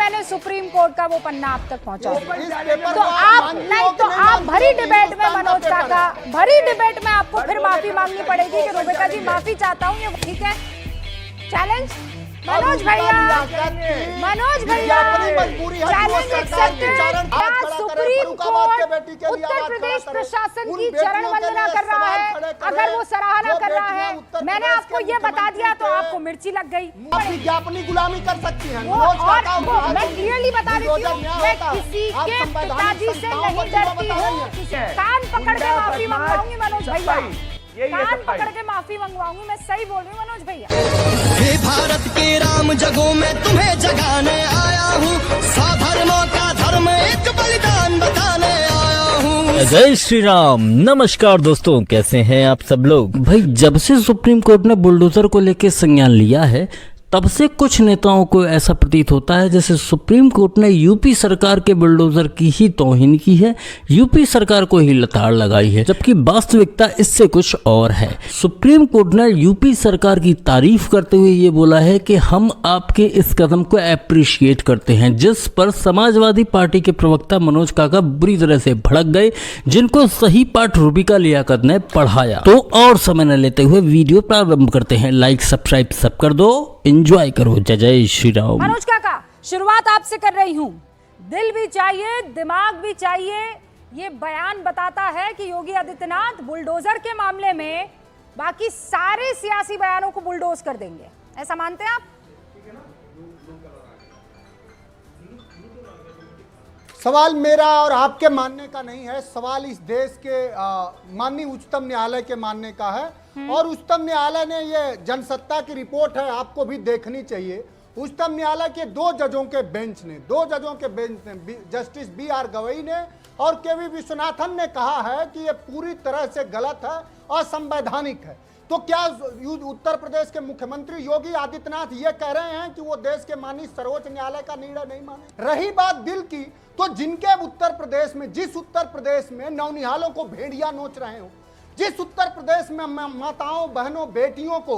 मैंने supreme court का वो पन्ना आप तक पहुंचा दिया। तो आप नहीं तो आप भरी डिबेट में मनोज काका, भरी डिबेट में आपको फिर माफी मांगनी पड़ेगी कि रूबिका जी माफी चाहता हूँ, ये ठीक है चैलेंज। मनोज भैया चैलेंज एक्सेप्टेड। क्या सुप्रीम कोर्ट उत्तर प्रदेश प्रशासन की चरण वंदना कर रहा है? अगर वो सराहना कर रहा है, मैंने आपको ये बता दिया तो आपको मिर्ची लग गई। अपनी गुलामी कर सकती हैं। और मैं क्लियरली बता देती हूँ, मैं किसी के पिताजी से नहीं डरती हूँ। कान पकड़ के माफी मंगवाऊंगी मनोज भैया, कान पकड़ के माफी मंगवाऊंगी। मैं सही बोल रही हूँ मनोज भैया। हे भारत के राम जगों में तुम्हें जगाने आया हूँ, साधर्मों का धर्म एक बलिदान बताने आया हूँ। जय श्री राम। नमस्कार दोस्तों, कैसे हैं आप सब लोग। भाई जब से सुप्रीम कोर्ट ने बुलडोजर को लेकर संज्ञान लिया है, तब से कुछ नेताओं को ऐसा प्रतीत होता है जैसे सुप्रीम कोर्ट ने यूपी सरकार के बुलडोजर की ही तौहीन की है, यूपी सरकार को ही लताड़ लगाई है, जबकि वास्तविकता इससे कुछ और है। सुप्रीम कोर्ट ने यूपी सरकार की तारीफ करते हुए ये बोला है कि हम आपके इस कदम को अप्रिशिएट करते हैं, जिस पर समाजवादी पार्टी के प्रवक्ता मनोज काका बुरी तरह से भड़क गए, जिनको सही पाठ रूबिका लियाकत ने पढ़ाया। तो और समय न लेते हुए वीडियो प्रारंभ करते हैं। लाइक सब्सक्राइब सब कर दो, एंजॉय करो। जय श्री राम। मनोज काका, शुरुआत आपसे कर रही हूँ। दिल भी चाहिए, दिमाग भी चाहिए। ये बयान बताता है कि योगी आदित्यनाथ बुलडोजर के मामले में बाकी सारे सियासी बयानों को बुलडोज कर देंगे, ऐसा मानते हैं आप? सवाल मेरा और आपके मानने का नहीं है, सवाल इस देश के माननीय उच्चतम न्यायालय के मानने का है। और उच्चतम न्यायालय ने ये जनसत्ता की रिपोर्ट है, आपको भी देखनी चाहिए। उच्चतम न्यायालय के दो जजों के बेंच ने जस्टिस बी.आर. गवई ने और के.वी. विश्वनाथन ने कहा है कि ये पूरी तरह से गलत है, असंवैधानिक है। तो क्या उत्तर प्रदेश के मुख्यमंत्री योगी आदित्यनाथ ये कह रहे हैं कि वो देश के माननीय सर्वोच्च न्यायालय का निर्णय नहीं माने? रही बात दिल की, तो जिनके उत्तर प्रदेश में, जिस उत्तर प्रदेश में नौनिहालों को भेड़िया नोच रहे हो, जिस उत्तर प्रदेश में माताओं, बहनों, बेटियों को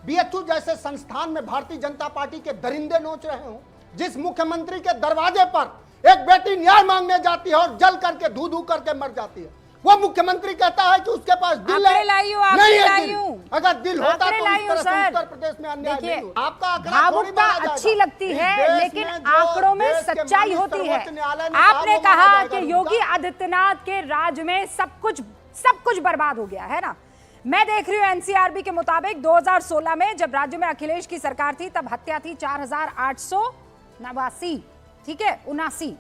बीएचयू जैसे संस्थान में भारतीय जनता पार्टी के दरिंदे नोच रहे हो, जिस मुख्यमंत्री के दरवाजे पर एक बेटी न्याय मांगने जाती है और जल करके धू करके मर जाती है, वो मुख्यमंत्री कहता है कि उसके पास दिल है। नहीं है दिल। अगर दिल होता तो इस तरह से उत्तर प्रदेश में अन्याय नहीं होता। आपका आंकड़ा भावुकता अच्छी लगती है, लेकिन आंकड़ों में सच्चाई होती है। आपने कहा कि योगी आदित्यनाथ के राज में सब कुछ बर्बाद हो गया है ना। मैं देख रही हूँ एनसीआरबी के मुताबिक 2016 में जब राज्य में अखिलेश की सरकार थी, तब हत्या थी 4889, ठीक है 79,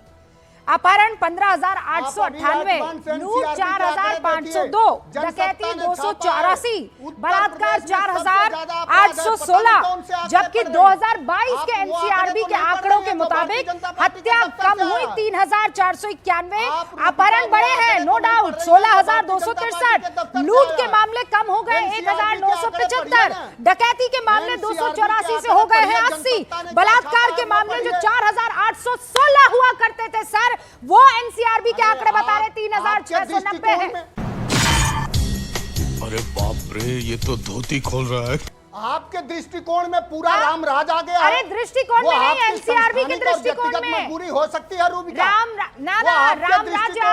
अपहरण 15,898, लूट 4,502, डकैती 284, बलात्कार 4,816, जबकि 2022 के एनसीआरबी के आंकड़ों के मुताबिक हत्या कम हुई 3,491, अपहरण बढ़े हैं नो डाउट 16,263, लूट के मामले कम हो गए 1,975, डकैती के मामले 284 से हो गए हैं 80, बलात्कार के मामले जो 4,816 हुआ करते थे सर, वो एनसीआरबी के आंकड़े बता रहे 3,690 है। अरे बाप रे, ये तो धोती खोल रहा है। आपके दृष्टिकोण में पूरा राम राज आ गया। अरे दृष्टिकोण में नहीं, एनसीआरबी के दृष्टिकोण में मजबूरी हो सकती है रूबिका। राम राज्य आ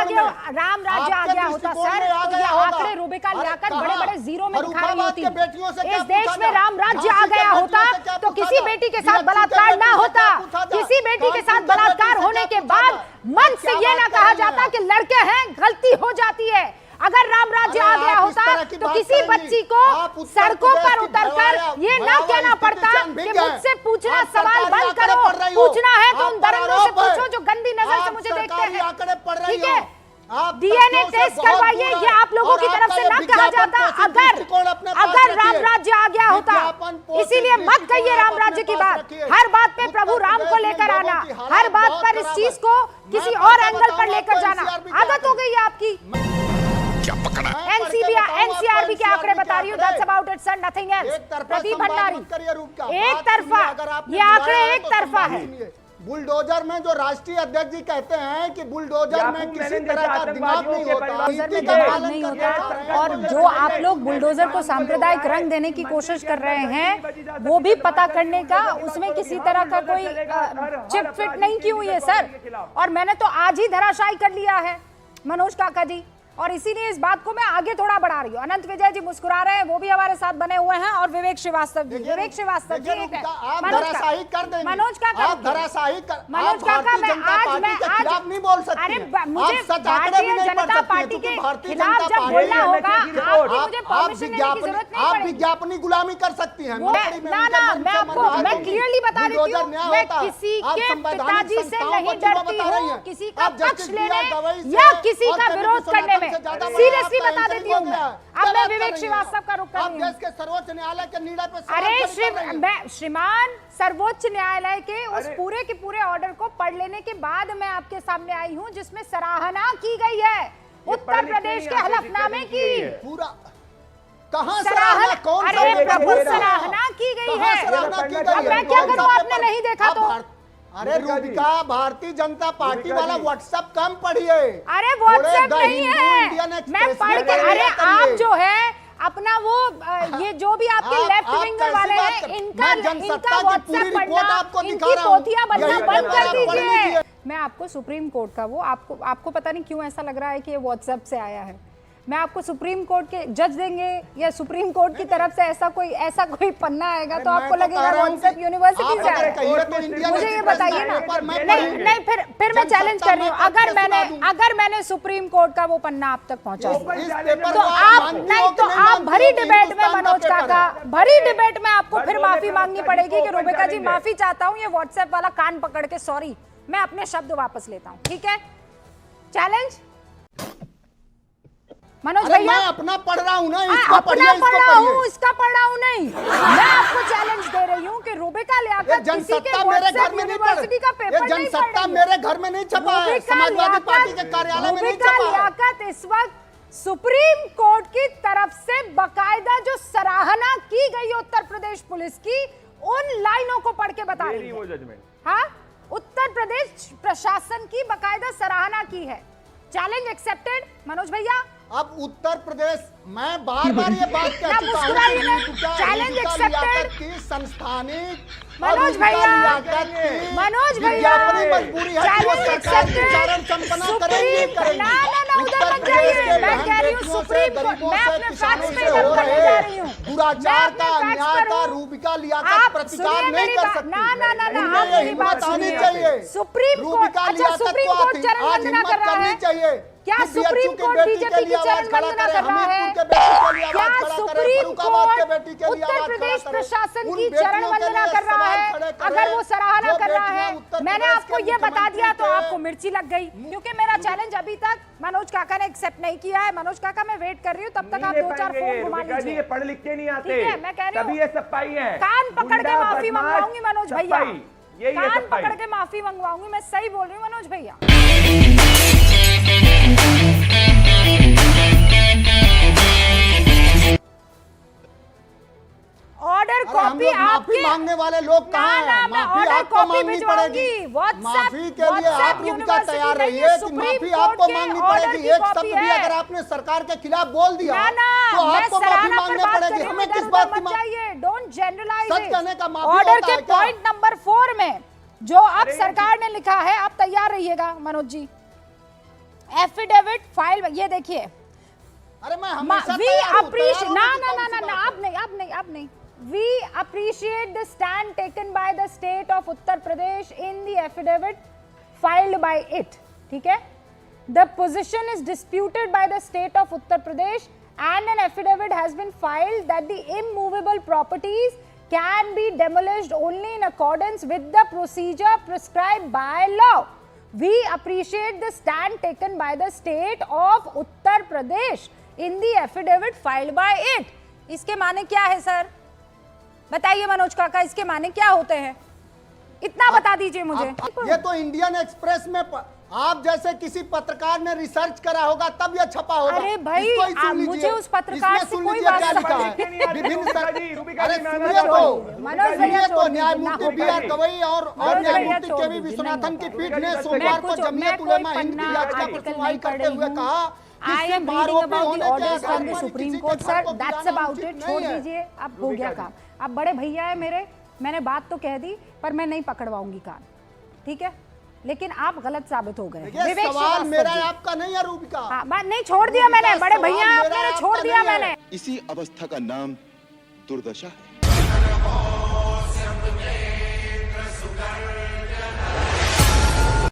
गया होता सर, तो ये आंकड़े रूबिका लियाकत बड़े जीरो में दिखा रही होती। इस देश में राम राज्य आ गया होता तो किसी बेटी के साथ बलात्कार ना होता, किसी बेटी के साथ बलात्कार होने के बाद मन से ये ना कहा जाता कि लड़के हैं, गलती हो जाती है। अगर राम राज्य आ गया होता तो किसी बच्ची को सड़कों पर उतरकर ये ना कहना पड़ता कि मुझसे पूछना सवाल बंद करो, पूछना है तो उन दरिंदों से पूछो जो गंदी नजर से मुझे देखते हैं, ठीक है। डीएनए टेस्ट करवाइए, ये आप लोगों की तरफ से ना कहा जाता अगर राम राज्य आ गया होता। इसीलिए मत कहिए राम राज्य की बात, हर बात पे प्रभु राम को लेकर आना, हर बात पर इस चीज को किसी और एंगल पर लेकर जाना आदत हो गई है आपकी। एनसीआरबी के आंकड़े बता रही हूँ, that's about it sir, nothing else. Pradeep Bhandari, एक तरफा ये आंकड़े एक तरफा है। बुलडोजर में जो राष्ट्रीय अध्यक्ष जी कहते हैं कि बुलडोजर में किसी तरह का दिमाग नहीं होता, नीति का पालन नहीं करना होता। चाह रहे हैं। और जो आप लोग बुलडोजर को सांप्रदायिक रंग देने की कोशिश कर रहे हैं, वो भी पता करने का, उसमें किसी तरह का कोई चिप फिट नहीं की हुई है सर। और मैंने तो आज ही धराशायी कर लिया है मनोज काका जी, और इसीलिए इस बात को मैं आगे थोड़ा बढ़ा रही हूँ। अनंत विजय जी मुस्कुरा रहे हैं, वो भी हमारे साथ बने हुए हैं, और विवेक श्रीवास्तव जी। विवेक श्रीवास्तव जी आप धराशायी कर देंगे, मनोज काका, आप धराशायी कर, मनोज काका, मैं आज खिलाफ नहीं बोल सकते। अरे मुझे भारतीय जनता पार्टी के खिलाफ जब बोलना होगा, आपकी मुझे परमिशन लेने की जरूरत नहीं आप पड़ेगी। विज्ञापनी गुलामी कर सकती हैं। ना, मैं आपको मैं क्लियरली बता देती हूँ, मैं किसी के पिताजी से नहीं डरती हूँ, किसी का पक्ष लेने या किसी का विरोध करने में। सीरियसली बता देती हूँ मैं। अब मैं विवेक श्रीवास्तव का रुख कर रही हूँ। देश के सर्वोच्च न्यायालय के निर्णय पे अरे श्रीमान, सर्वोच्च न्यायालय के उस पूरे के पूरे ऑर्डर को पढ़ लेने के बाद मैं आपके सामने आई हूँ, जिसमें सराहना की गई है उत्तर प्रदेश के हलफनामे की। पूरा कहां सराहना, कौन अरे प्रभु, सराहना की गई है। अब मैं क्या करूं, आपने नहीं देखा तो? अरे रूबिका, भारतीय जनता पार्टी वाला व्हाट्सएप कम पढ़िए। अरे व्हाट्सएप नहीं है, मैं पढ़ के, अरे आप जो है अपना वो ये जो भी आपके लेफ्ट विंगर वाले हैं, इनका व्हाट्सएप पढ़ना, इनकी पोथियां बनना बंद कर दीजिए। मैं आपको सुप्रीम कोर्ट का वो आपको पता नहीं क्यों ऐसा लग रहा है कि ये व्हाट्सएप से आया है। मैं आपको सुप्रीम कोर्ट के जज देंगे या सुप्रीम कोर्ट की तरफ से ऐसा कोई पन्ना आएगा तो आपको लगेगा व्हाट्सएप यूनिवर्सिटी से आया है। मुझे ये बताइए ना। नहीं, फिर मैं चैलेंज कर रही हूँ, अगर मैंने सुप्रीम कोर्ट का वो पन्ना आप तक पहुंचा तो आप भरी डिबेट में, मनोज काका, भरी डिबेट में आपको फिर माफी मांगनी पड़ेगी कि रूबिका जी माफी चाहता हूँ, ये व्हाट्सएप वाला कान पकड़ के सॉरी, मैं अपने शब्द वापस लेता हूँ, ठीक है? चैलेंज मनोज भैया, मैं अपना पढ़ रहा हूँ ना, इसका पढ़ रहा हूँ नहीं, मैं आपको चैलेंज दे रही हूँ कि रूबिका लियाकत किसी के व्हाट्सएप यूनिवर्सिटी का पेपर नहीं पढ़ रही है। मेरे घर में नहीं छपा है, समाजवादी पार्टी के कार्यालय में नहीं छपा है। रूबिका लियाकत इस वक्त सुप्रीम कोर्ट की तरफ से बकायदा जो सराहना की गई उत्तर प्रदेश पुलिस की, उन लाइनों को पढ़ के बता रही है। हाँ, उत्तर प्रदेश प्रशासन की बकायदा सराहना की है। चैलेंज एक्सेप्टेड मनोज भैया। अब उत्तर प्रदेश, मैं बार-बार ये बात कह चुका हूं, चैलेंज एक्सेप्टेड की संस्थानिक मनोज भैया, मजबूरी है कि वो सरकार की चरण संपन्न करेंगे। ना उधर मत जाइए, मैं कह रही हूँ सुप्रीम कोर्ट, मैं अपने फैक्ट्स पे दम करने जा रही हूँ। दुराचार का, अन्याय का रूबिका लियाकत प्रतिकार नहीं कर सकती। ना, आप मेरी बात सुनिए। सुप्रीम कोर्ट चरण वंदना कर रहा है। क्या सुप्रीम कोर्ट बीजेपी की चरण वंदना कर रहा है? क्या सुप्रीम कोर्ट उत्तर प्रदेश प्रशासन की चरण वंदना कर रहा है? अगर वो सराहना कर रहा है, मैंने आपको ये बता दिया तो आपको मिर्ची लग गई, क्योंकि मेरा चैलेंज अभी तक मनोज काका ने एक्सेप्ट नहीं किया है। मनोज काका, मैं वेट कर रही हूँ, तब तक आप 2-4 फोन घुमा लीजिए। पढ़ लिख के नहीं आते, ठीक है? मैं कह रही हूँ, है कान पकड़ के माफी मंगवाऊंगी मनोज भैया, कान पकड़ के माफी मंगवाऊंगी, मैं सही बोल रही हूँ मनोज भैया। ऑर्डर कॉपी आपके मांगने वाले लोग कहाँ हैं? माफी आपको मांगनी पड़ेगी। माफी के लिए आप रूबिका तैयार रहिए कि माफी आपको मांगनी पड़ेगी। एक शब्द भी अगर आपने सरकार के खिलाफ बोल दिया तो आपको माफी मांगनी पड़ेगी। हमें किस बात की माफी? Don't generalise. सच कहने का माफी ऑर्डर के पॉइंट नंबर 4 में जो अब सरकार ने लिखा है, आप तैयार रहिएगा मनोज जी। एफिडेविट फाइल, ये देखिए। अरे मैं हमेशा वी अप्रिशिएट, ना आप नहीं। We appreciate the stand taken by the state of Uttar Pradesh in the affidavit filed by it. ठीक है? The position is disputed by the state of Uttar Pradesh and an affidavit has been filed that the immovable properties can be demolished only in accordance with the procedure prescribed by law. We appreciate the stand taken by the state of Uttar Pradesh in the affidavit filed by it. इसके माने क्या है sir? बताइए मनोज काका, इसके माने क्या होते हैं? इतना बता दीजिए मुझे। ये तो इंडियन एक्सप्रेस में आप जैसे किसी पत्रकार ने रिसर्च करा होगा तब ये छपा होगा। अरे भाई, इसको ही सुन आप लीजिए। मुझे उस पत्रकार इसमें से सुन कोई लीजिए बात क्या लिखा नहीं है। विभिन्न अरे मनोज भैया सुनिए तो छोड़ न्यायमूर्ति दीजिए, बी आर गवई और मनोज भैया न्यायमूर्ति छोड़ के वी दीजिए, विश्वनाथन की नहीं पीठ ने मैं सोमवार को कुछ- जमीयत मैं उलेमा कोई हिंद की पन्ना याचिका पर आर्टिकल सुनवाई नहीं करते पढ़ हुए रही कहा हूँ। I कि am सिर्फ reading आरोपी about होने the के orders from the आधार पर Supreme किसी के Court, घर sir. को That's गिराना about उचित it. नहीं छोड़ है। दीजिए, अब हो गया काम। अब बड़े भैया है मेरे, मैंने बात तो कह दी पर मैं नहीं पकड़वाऊंगी कान, ठीक है? लेकिन आप गलत साबित हो गए। ये सवाल मेरा है, आपका नहीं है रूबिका। हाँ, बात नहीं, छोड़ दिया मैंने, बड़े भैया आप मेरे, छोड़ दिया मैंने। इसी अवस्था का नाम दुर्दशा है।